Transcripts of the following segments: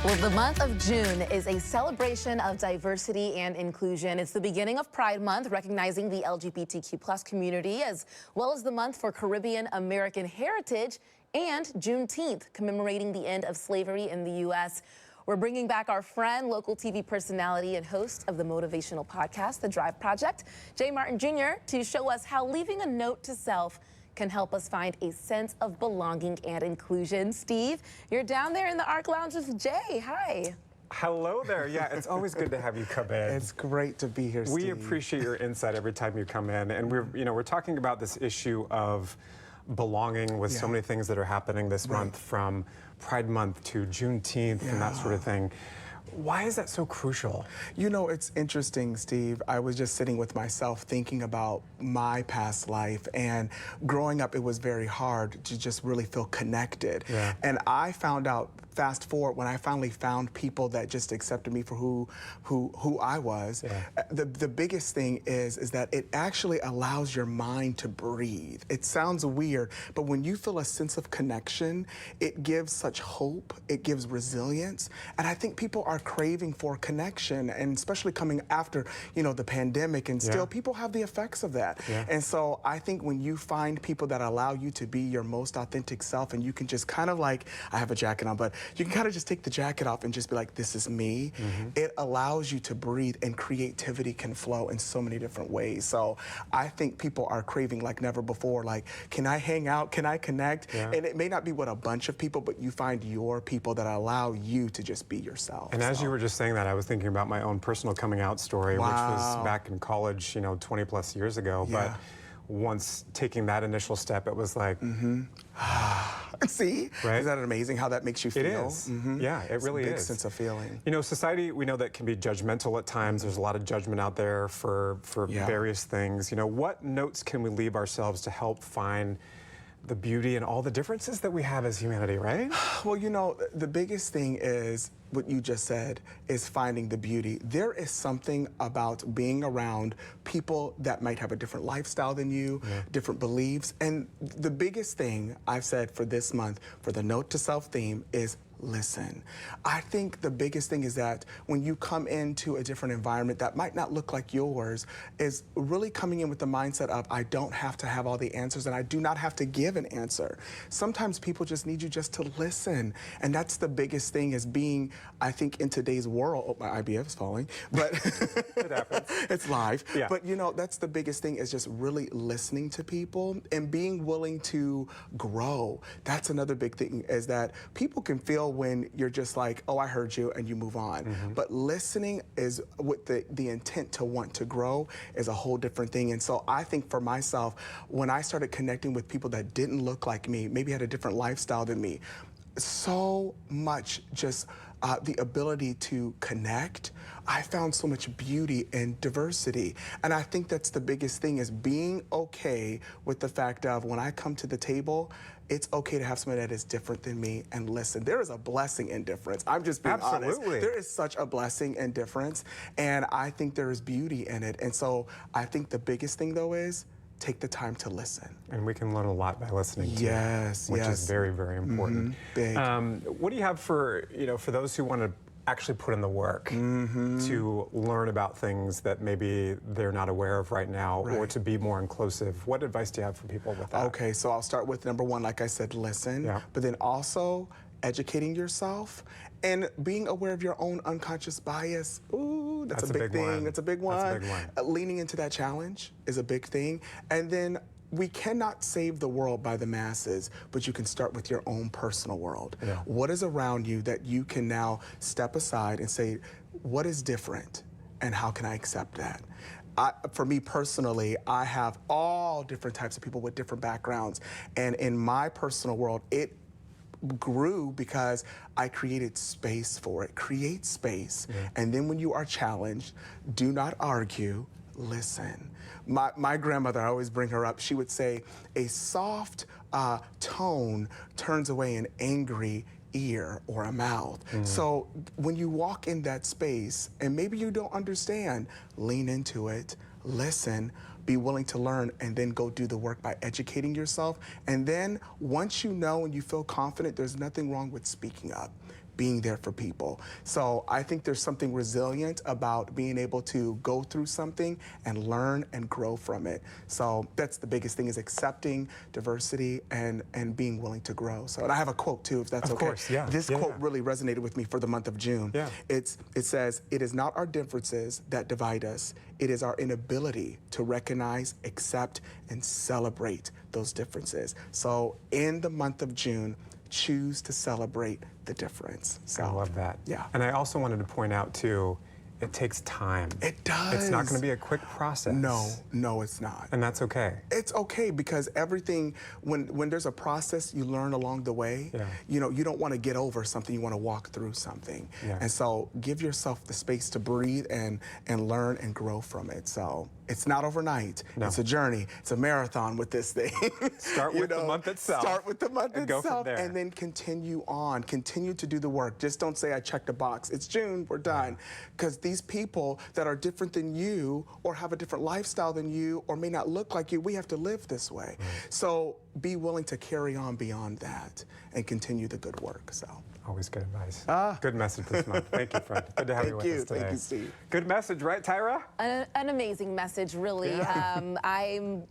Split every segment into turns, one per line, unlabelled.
Well, the month of June is a celebration of diversity and inclusion. It's the beginning of Pride Month, recognizing the LGBTQ+ community, as well as the month for Caribbean American heritage, and Juneteenth, commemorating the end of slavery in the U.S. We're bringing back our friend, local TV personality and host of the motivational podcast, The Drive Project, Jay Martin Jr., to show us how leaving a note to self can help us find a sense of belonging and inclusion. Steve, you're down there in the Arc Lounge with Jay. Hi.
Hello there. Yeah, it's always good to have you come in.
It's great to be here, Steve.
We appreciate your insight every time you come in, and we're talking about this issue of belonging with so many things that are happening this month, from Pride Month to Juneteenth and that sort of thing. Why is that so crucial?
You know, it's interesting, Steve. I was just sitting with myself thinking about my past life, and growing up, it was very hard to just really feel connected.
Yeah.
And I found out, fast forward, when I finally found people that just accepted me for who I was, the biggest thing is that it actually allows your mind to breathe. It sounds weird, but when you feel a sense of connection, it gives such hope, it gives resilience, and I think people are craving for connection, and especially coming after, you know, the pandemic, and still people have the effects of that. And so I think when you find people that allow you to be your most authentic self, and you can just kind of like, I have a jacket on, but you can kind of just take the jacket off and just be like, this is me. It allows you to breathe, and creativity can flow in so many different ways. So I think people are craving like never before, like, can I hang out? Can I connect? And it may not be with a bunch of people, but you find your people that allow you to just be yourself.
And as you were just saying that, I was thinking about my own personal coming out story, which was back in college, you know, 20+ years ago. But once taking that initial step, it was like,
See?
Right?
Isn't that amazing how that makes you feel?
It is. Yeah, it really is.
It's a big sense of feeling.
You know, society, we know that can be judgmental at times. There's a lot of judgment out there for various things. You know, what notes can we leave ourselves to help find the beauty and all the differences that we have as humanity, right?
Well, you know, the biggest thing is what you just said, is finding the beauty. There is something about being around people that might have a different lifestyle than you, different beliefs. And the biggest thing I've said for this month, for the Note to Self theme, is listen. I think the biggest thing is that when you come into a different environment that might not look like yours, is really coming in with the mindset of, I don't have to have all the answers, and I do not have to give an answer. Sometimes people just need you just to listen. And that's the biggest thing, is being, I think, in today's world, oh, my IBF is falling, but
it happens.
It's live.
Yeah.
But you know, that's the biggest thing, is just really listening to people and being willing to grow. That's another big thing, is that people can feel when you're just like, oh, I heard you, and you move on. But listening is with the intent to want to grow is a whole different thing. And so I think for myself, when I started connecting with people that didn't look like me, maybe had a different lifestyle than me, so much just the ability to connect. I found so much beauty in diversity. And I think that's the biggest thing, is being okay with the fact of, when I come to the table, it's okay to have somebody that is different than me, and listen. There is a blessing in difference. I'm just being honest. There is such a blessing in difference, and I think there is beauty in it. And so I think the biggest thing, though, is take the time to listen.
And we can learn a lot by listening to which is very, very important.
Big.
What do you have for, you know, for those who want to actually put in the work to learn about things that maybe they're not aware of right now, or to be more inclusive? What advice do you have for people with that?
Okay, so I'll start with number one, like I said, listen, but then also educating yourself and being aware of your own unconscious bias. Ooh, that's a big thing. That's a big one.
That's a big one.
Leaning into that challenge is a big thing. And then we cannot save the world by the masses, but you can start with your own personal world. What is around you that you can now step aside and say, what is different, and how can I accept that? For me personally, I have all different types of people with different backgrounds. And in my personal world, it grew because I created space for it. Create space. And then when you are challenged, do not argue, listen. My grandmother, I always bring her up, she would say, a soft tone turns away an angry ear or a mouth. So when you walk in that space, and maybe you don't understand, lean into it, listen, be willing to learn, and then go do the work by educating yourself. And then once you know and you feel confident, there's nothing wrong with speaking up, being there for people. So I think there's something resilient about being able to go through something and learn and grow from it. So that's the biggest thing, is accepting diversity and being willing to grow. So, and I have a quote too, if that's okay.
Of course, yeah.
This quote really resonated with me for the month of June.
Yeah.
It says, "It is not our differences that divide us. It is our inability to recognize, accept, and celebrate those differences." So in the month of June, choose to celebrate the difference. So,
I love that.
Yeah.
And I also wanted to point out too, it takes time.
It does.
It's not going to be a quick process.
No, it's not.
And that's okay.
It's okay, because everything, when there's a process, you learn along the way.
Yeah.
You know, you don't want to get over something, you want to walk through something.
Yeah.
And so give yourself the space to breathe and learn and grow from it. So it's not overnight.
No.
It's a journey. It's a marathon with this thing.
Start with the month itself.
Start with the month
and
itself.
Go from there.
And then continue on. Continue to do the work. Just don't say, I checked a box. It's June, we're done. Because these people that are different than you, or have a different lifestyle than you, or may not look like you, we have to live this way. So be willing to carry on beyond that and continue the good work. So.
Always good advice. Good message this month. Thank you, friend. Good to have you with us today.
Thank you, Steve.
Good message, right, Tyra?
An amazing message, really.
Yeah.
I'm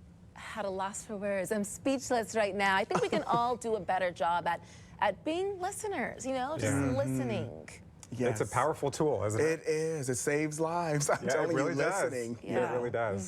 at a loss for words. I'm speechless right now. I think we can all do a better job at being listeners, you know, just listening.
Yes.
It's a powerful tool, isn't it?
It is. It saves lives. I'm telling
it really
you,
does.
listening.
Yeah. It really does.